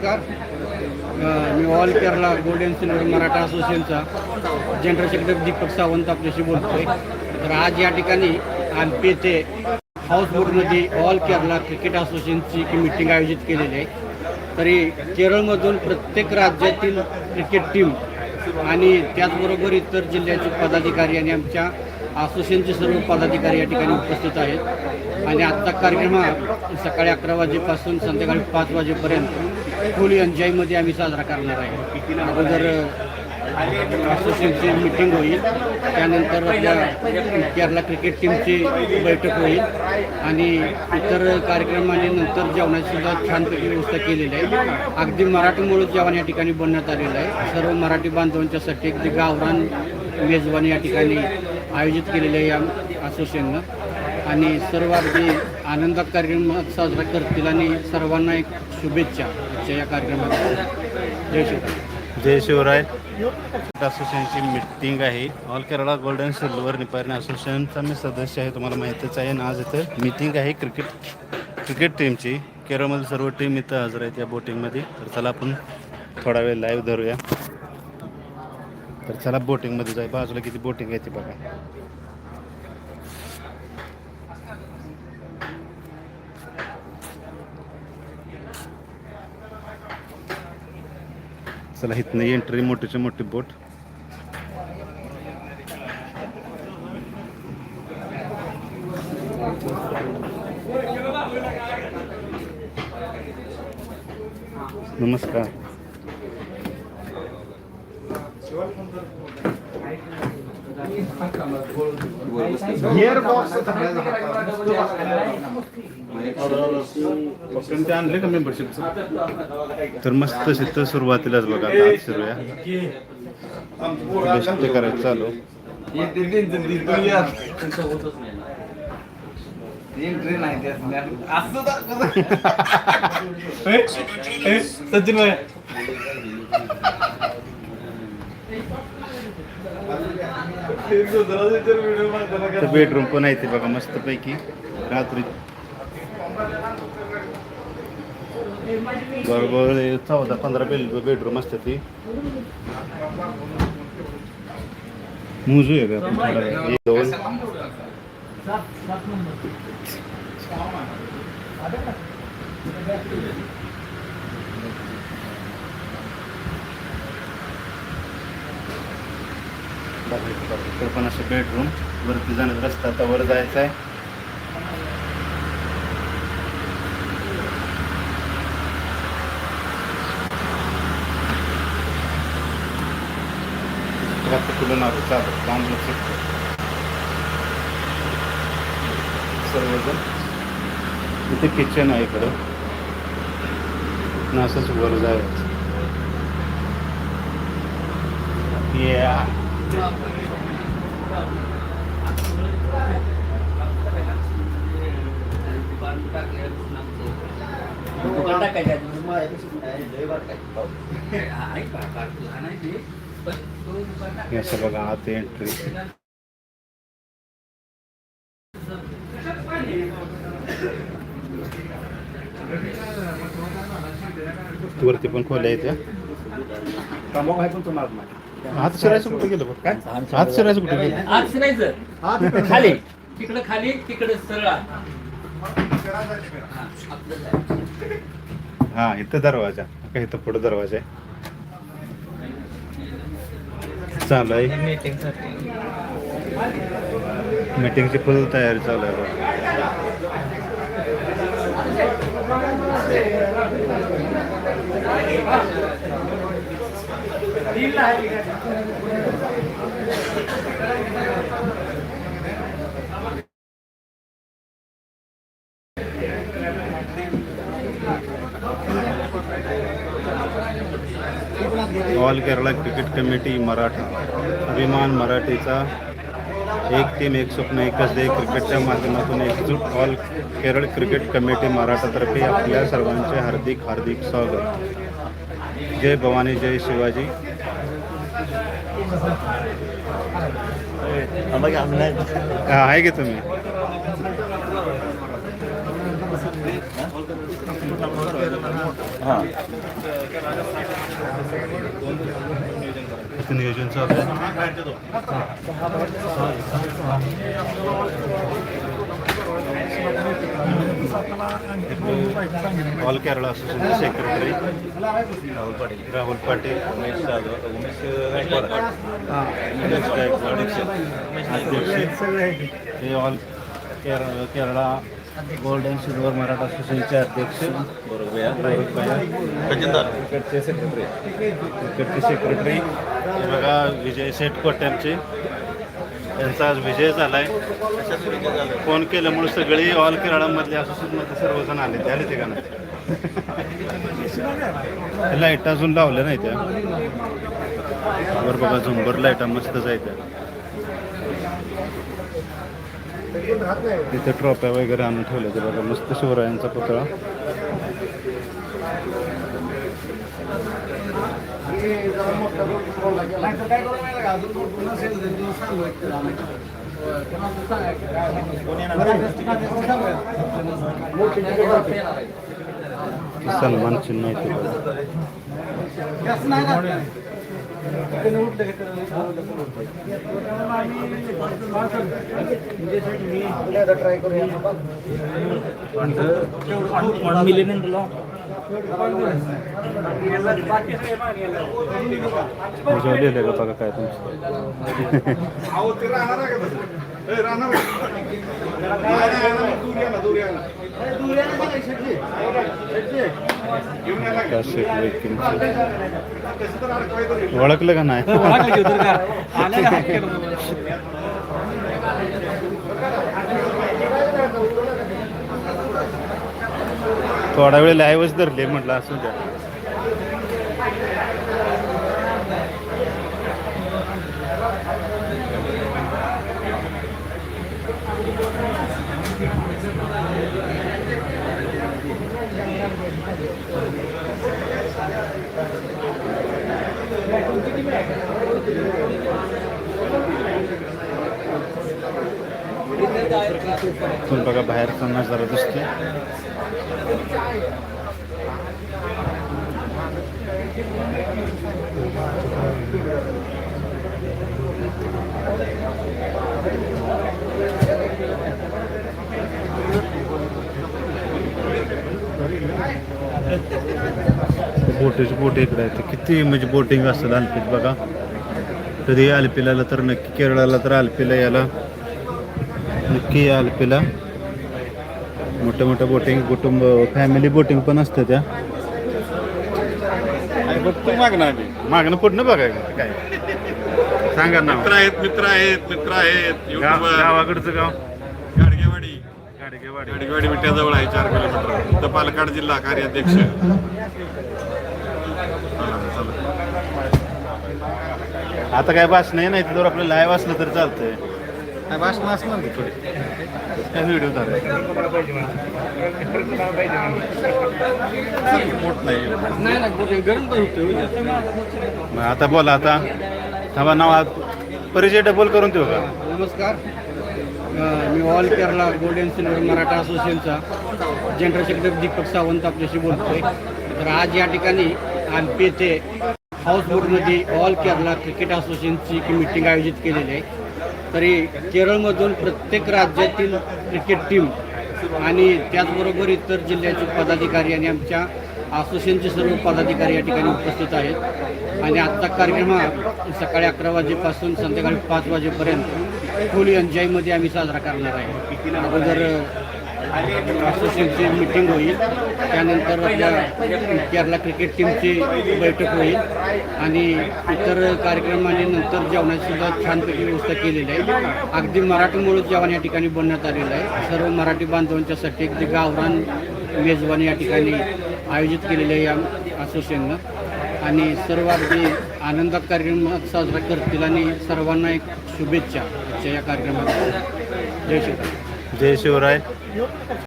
नमस्कार. मी all Kerala gold and silver Maratha असोसिएशनचा जनरल सेक्रेटरी दीपक सावंत आपल्याशी बोलतोय. तर आज या ठिकाणी आमपी येथे हाऊसबोटमध्ये ऑल केरला क्रिकेट असोसिएशनची एक मीटिंग आयोजित केलेली आहे. तरी केरळमधून प्रत्येक राज्यातील क्रिकेट टीम आणि त्याचबरोबर इतर जिल्ह्याचे पदाधिकारी आणि आमच्या असोसिएशनचे सर्व पदाधिकारी या ठिकाणी उपस्थित आहेत. आणि आजचा कार्यक्रम हा सकाळी 11 वाजेपासून संध्याकाळी 5 वाजेपर्यंत फुल एन्जॉयमध्ये आम्ही साजरा करणार आहे. अगोदर असोसिएशनची मीटिंग होईल, त्यानंतर आपल्या केरला क्रिकेट टीमची बैठक होईल आणि इतर कार्यक्रमाने नंतर जेवणाची सुद्धा छानपैकी व्यवस्था केलेली आहे. अगदी मराठीमुळे जेवण या ठिकाणी बनवण्यात आलेलं आहे. सर्व मराठी बांधवांच्यासाठी अगदी गावरान मेजवानी या ठिकाणी आयोजित केलेले आहे या असोसिएशननं आणि सर्व अगदी आनंदात कार्यक्रम साजरा करतील आणि सर्वांना एक शुभेच्छा या कार्यक्रमात. जय शिवराय. जय शिवराय. असोसिएशनची मीटिंग आहे. All Kerala gold and silver Nipani असोसिएशनचा मी सदस्य आहे, तुम्हाला माहितीच आहे. आणि आज इथं मीटिंग आहे क्रिकेट टीमची. केरळमधील सर्व टीम इथं हजर आहेत या बोटिंगमध्ये. तर चला आपण थोडा वेळ लाईव्ह धरूया. तर चला बोटिंगमध्ये जाय. बाजूला किती बोटिंग आहे ती बघा. चला इथनं एंट्री मोठीची मोठी बोट. नमस्कार. ते आणले का मेंबरशिपचं? तर मस्त तिथं सुरुवातीलाच बघा आता सुरूया बेस्ट करायचं चालू. सचिन भाई बेडरूम पण आहे ते बघा मस्त पैकी. रात्री बरोबर 14-15 बेडरूम असते ती. मुजू आहे का? दोन तर पण असं बेडरूम. वरती जाण्याचा रस्ता आता वर जायचा आहे. फुलं नाव चालू चांगलं सर्वजण. इथे किचन आहे इकडं ना, असंच वर जायचं. असं बघा आत एंट्री. वरती पण खोल्या आहेत. हात शिरायचं कुठे गेलं? काय हात शिरायचं कुठे गेलं? आत शिरायचं खाली, तिकडं खाली, तिकडं सरळ. हा इथं दरवाजा का? इथं पुढे दरवाजा आहे. चालू आहे मीटिंगची फुल तयारी चालू आहे. All Kerala cricket committee Maratha अभिमान मराठीचा एक टीम एक स्वप्न एकच दे क्रिकेटच्या माध्यमातून एकजूट ऑल केरळ क्रिकेट कमिटी मराठातर्फे आपल्या सर्वांचे हार्दिक हार्दिक स्वागत. जय भवानी जय शिवाजी. आहे की तुम्ही? हां इथं नियोजन चालू आहे. All Kerala association secretary Rahul Patil, Umesh अध्यक्ष हे all Kerala gold and silver Maratha असोसिएशनचे अध्यक्ष क्रिकेटचे सेक्रेटरी हे बघा विजय सेठ कोट्यांचे, त्यांचा आज विजय झालाय. फोन केल्यामुळे सगळी ऑल केरळामधले असोसिएशनमध्ये सर्वजण आले ते का नाही. लाईट अजून लावल्या नाही त्या वर बघा झुंबर लाईटा मस्तच आहे त्या. तिथे ट्रॉफ्या वगैरे आणून ठेवल्या ते बघा मस्त शिवरायांचा पुतळा. सलमान चिन्ह आहे ते बघा. लिहिलं का बघा काय तुमचं. ओळखलं का नाही. थोडा वेळ लाईव्हच धरले म्हटलं असं द्या. पण बघा बाहेरचा नजारा दिसते. बोटीची बोट इकडे आहे. किती म्हणजे बोटिंग असतं आलपीत बघा. कधी आलपीला तर नक्की केरळाला तर आलपीला याला नक्की आलपीला. मोठ्या मोठ्या बोटिंग कुटुंब फॅमिली बोटिंग पण असतं त्या. मागणं पुढनं बघायचं काय सांगा ना. मित्र आहेत गावाकडचं गाव गाडगेवाडी विट्याजवळ आहे 4 किलोमीटर. तर पालघर जिल्हा कार्याध्यक्ष. आता काय भाषण नाही तर आपलं लाईव्ह असलं तर चालतंय. भाषण असणार थोडी काय व्हिडिओ झाला मग आता बोला. आता थांबा नाव परिचय डबल करून देऊ का. नमस्कार, मी all Kerala gold and silver Maratha असोसिएशनचा जनरल सेक्रेटरी दीपक सावंत आपल्याशी बोलतोय. तर आज या ठिकाणी आलपी येथे हाऊसबोटमध्ये ऑल केरळा क्रिकेट असोसिएशनची मीटिंग आयोजित केलेली आहे. तरी केरळमधून प्रत्येक राज्यातील क्रिकेट टीम आणि त्याचबरोबर इतर जिल्ह्याचे पदाधिकारी आणि आमच्या असोसिएशनचे सर्व पदाधिकारी या ठिकाणी उपस्थित आहेत. आणि आजचा कार्यक्रम हा सकाळी 11 वाजेपासून संध्याकाळी 5 वाजेपर्यंत फुल एन्जॉयमध्ये आम्ही साजरा करणार आहे. अगोदर असोसिएशनची मीटिंग होईल, त्यानंतर आपल्या केरळा क्रिकेट टीमची बैठक होईल आणि इतर कार्यक्रमाने नंतर जेवणाची सुद्धा छानपैकी व्यवस्था केलेली आहे. अगदी मराठीमुळे जेवण या ठिकाणी बनवण्यात आलेलं आहे. सर्व मराठी बांधवांच्यासाठी अगदी गावरान मेजवानी या ठिकाणी आयोजित केलेली आहे या असोसिएशननं. आणि सर्व अगदी आनंदात कार्यक्रम साजरा करतील आणि सर्वांना एक शुभेच्छा आजच्या या कार्यक्रमात. जय शिवराय. जय शिवराय.